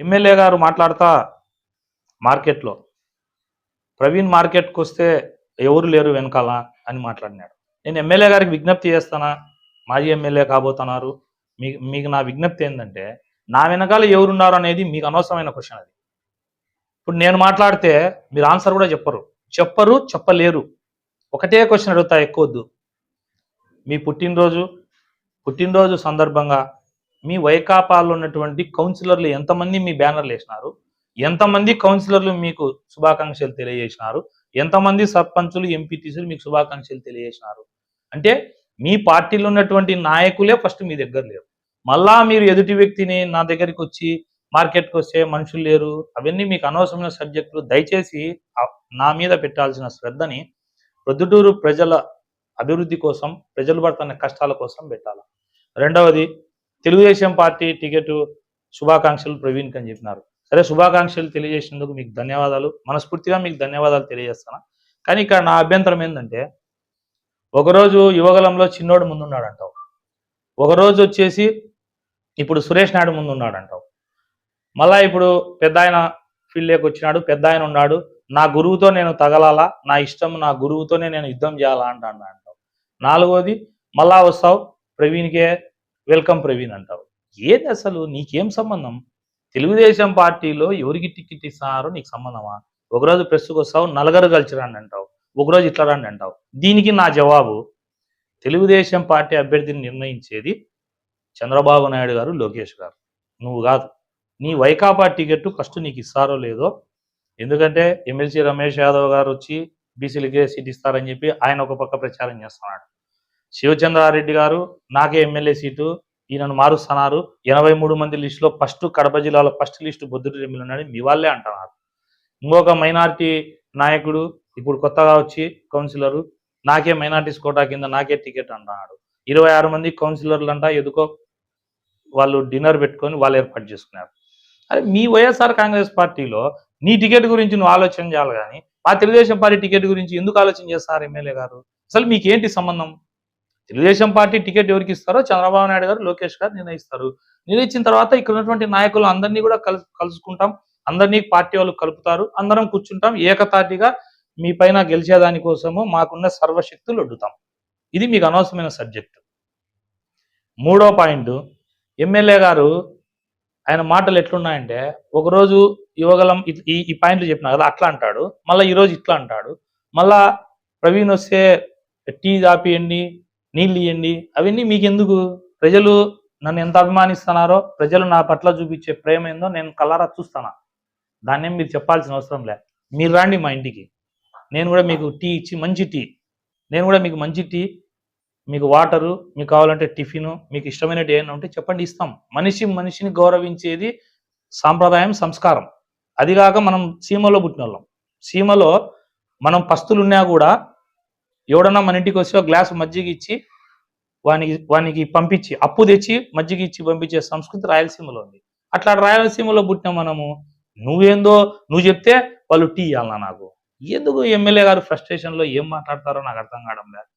MLA గారు మాట్లాడుతా మార్కెట్లో ప్రవీణ్ మార్కెట్కి వస్తే ఎవరు లేరు వెనకాల అని మాట్లాడినాడు. నేను ఎమ్మెల్యే గారికి విజ్ఞప్తి చేస్తానా, మాజీ ఎమ్మెల్యే కాబోతున్నారు, మీకు నా విజ్ఞప్తి ఏంటంటే నా వెనకాల ఎవరున్నారు అనేది మీకు అనవసరమైన క్వశ్చన్. అది ఇప్పుడు నేను మాట్లాడితే మీరు ఆన్సర్ కూడా చెప్పలేరు. ఒకటే క్వశ్చన్ అడుగుతా, ఎక్కువద్దు. మీ పుట్టినరోజు సందర్భంగా మీ వైకాపాలో ఉన్నటువంటి కౌన్సిలర్లు ఎంతమంది మీ బ్యానర్లు వేసినారు, ఎంతమంది కౌన్సిలర్లు మీకు శుభాకాంక్షలు తెలియజేసినారు, ఎంతమంది సర్పంచులు ఎంపీటీసీలు మీకు శుభాకాంక్షలు తెలియజేసినారు? అంటే మీ పార్టీలో ఉన్నటువంటి నాయకులే ఫస్ట్ మీ దగ్గర లేరు. మళ్ళా మీరు ఎదుటి వ్యక్తిని నా దగ్గరికి వచ్చి మార్కెట్కి వస్తే మనుషులు లేరు, అవన్నీ మీకు అనవసరమైన సబ్జెక్టులు. దయచేసి నా మీద పెట్టాల్సిన శ్రద్ధని ప్రొద్దుటూరు ప్రజల అభివృద్ధి కోసం, ప్రజలు పడుతున్న కష్టాల కోసం పెట్టాలి. రెండవది, తెలుగుదేశం పార్టీ టికెట్ శుభాకాంక్షలు ప్రవీణ్కి అని చెప్పినారు. సరే, శుభాకాంక్షలు తెలియజేసినందుకు మీకు ధన్యవాదాలు, మనస్ఫూర్తిగా మీకు ధన్యవాదాలు తెలియజేస్తాను. కానీ ఇక్కడ నా అభ్యంతరం ఏంటంటే, ఒకరోజు యువగలంలో చిన్నోడు ముందున్నాడు అంటావు, ఒకరోజు వచ్చేసి ఇప్పుడు సురేష్ నాయుడు ముందున్నాడు అంటావు, మళ్ళా ఇప్పుడు పెద్ద ఆయన ఫీల్డ్లోకి వచ్చినాడు, పెద్ద ఆయన ఉన్నాడు, నా గురువుతో నేను తగలాలా, నా ఇష్టం, నా గురువుతోనే నేను యుద్ధం చేయాలా అంటావు. నాలుగోది, మళ్ళా వస్తావు ప్రవీణ్కే వెల్కమ్ ప్రవీణ్ అంటావు. ఏది అసలు నీకేం సంబంధం? తెలుగుదేశం పార్టీలో ఎవరికి టికెట్ ఇస్తున్నారో నీకు సంబంధమా? ఒకరోజు ప్రెస్కి వస్తావు, నలుగురు కలిసి రండి అంటావు, ఒకరోజు ఇట్లా రండి అంటావు. దీనికి నా జవాబు, తెలుగుదేశం పార్టీ అభ్యర్థిని నిర్ణయించేది చంద్రబాబు నాయుడు గారు, లోకేష్ గారు, నువ్వు కాదు. నీ వైకాపా టికెట్ ఫస్ట్ నీకు ఇస్తారో లేదో, ఎందుకంటే ఎమ్మెల్సీ రమేష్ యాదవ్ గారు వచ్చి బీసీలకే సీట్ ఇస్తారని చెప్పి ఆయన ఒక పక్క ప్రచారం చేస్తున్నాడు. శివచంద్రారెడ్డి గారు నాకే ఎమ్మెల్యే సీటు, ఈయనను మారుస్తున్నారు, 83 మంది లిస్టులో ఫస్ట్ కడప జిల్లాలో ఫస్ట్ లిస్టు బొద్దుటూరు ఎమ్మెల్యే ఉన్నాడు, మీ వాళ్ళే అంటున్నారు. ఇంకొక మైనార్టీ నాయకుడు ఇప్పుడు కొత్తగా వచ్చి కౌన్సిలరు, నాకే మైనార్టీస్ కోటా కింద నాకే టికెట్ అంటున్నాడు. 26 మంది కౌన్సిలర్లు అంట ఎందుకో వాళ్ళు డిన్నర్ పెట్టుకొని వాళ్ళు ఏర్పాటు చేసుకున్నారు. అరే, మీ వైఎస్ఆర్ కాంగ్రెస్ పార్టీలో నీ టికెట్ గురించి నువ్వు ఆలోచన చేయాలి, కానీ మా తెలుగుదేశం పార్టీ టికెట్ గురించి ఎందుకు ఆలోచన చేస్తారు ఎమ్మెల్యే గారు? అసలు మీకేంటి సంబంధం? తెలుగుదేశం పార్టీ టికెట్ ఎవరికి ఇస్తారో చంద్రబాబు నాయుడు గారు, లోకేష్ గారు నిర్ణయిస్తారు. నిర్ణయించిన తర్వాత ఇక్కడ ఉన్నటువంటి నాయకులు అందరినీ కూడా కలుసుకుంటాం, అందరినీ పార్టీ వాళ్ళు కలుపుతారు, అందరం కూర్చుంటాం, ఏకతాటిగా మీ పైన గెలిచేదానికోసము మాకున్న సర్వశక్తులు ఒడ్డుతాం. ఇది మీకు అనవసరమైన సబ్జెక్టు. మూడో పాయింట్, ఎమ్మెల్యే గారు ఆయన మాటలు ఎట్లున్నాయంటే, ఒకరోజు యువగలం ఈ పాయింట్లు చెప్పినా కదా అట్లా అంటాడు, మళ్ళీ ఈరోజు ఇట్లా అంటాడు, మళ్ళా ప్రవీణ్ వస్తే టీ తాపియండి, నీళ్ళు ఇవ్వండి, అవన్నీ మీకెందుకు? ప్రజలు నన్ను ఎంత అభిమానిస్తున్నారో, ప్రజలు నా పట్ల చూపించే ప్రేమ ఏందో నేను కళ్ళారా చూస్తానా. దాన్ని మీరు చెప్పాల్సిన అవసరం లే. మీరు రండి మా ఇంటికి, నేను కూడా మీకు టీ ఇచ్చి మంచి టీ, నేను కూడా మీకు మంచి టీ, మీకు వాటరు, మీకు కావాలంటే టిఫిను, మీకు ఇష్టమైనటి ఏమైనా ఉంటే చెప్పండి, ఇస్తాం. మనిషిని గౌరవించేది సాంప్రదాయం, సంస్కారం. అదిగాక మనం సీమలో పుట్టిన వాళ్ళం. సీమలో మనం పస్తులున్నా కూడా ఎవడన్నా మన ఇంటికి వస్తే ఒక గ్లాసు మజ్జిగ ఇచ్చి వానికి పంపించి, అప్పు తెచ్చి మజ్జిగ ఇచ్చి పంపించే సంస్కృతి రాయలసీమలో ఉంది. అట్లా రాయలసీమలో పుట్టిన మనము, నువ్వు చెప్తే వాళ్ళు టీ ఇవ్వాలన్నా నాకు? ఎందుకు ఎమ్మెల్యే గారు ఫ్రస్ట్రేషన్లో ఏం మాట్లాడతారో నాకు అర్థం కావడం లేదు.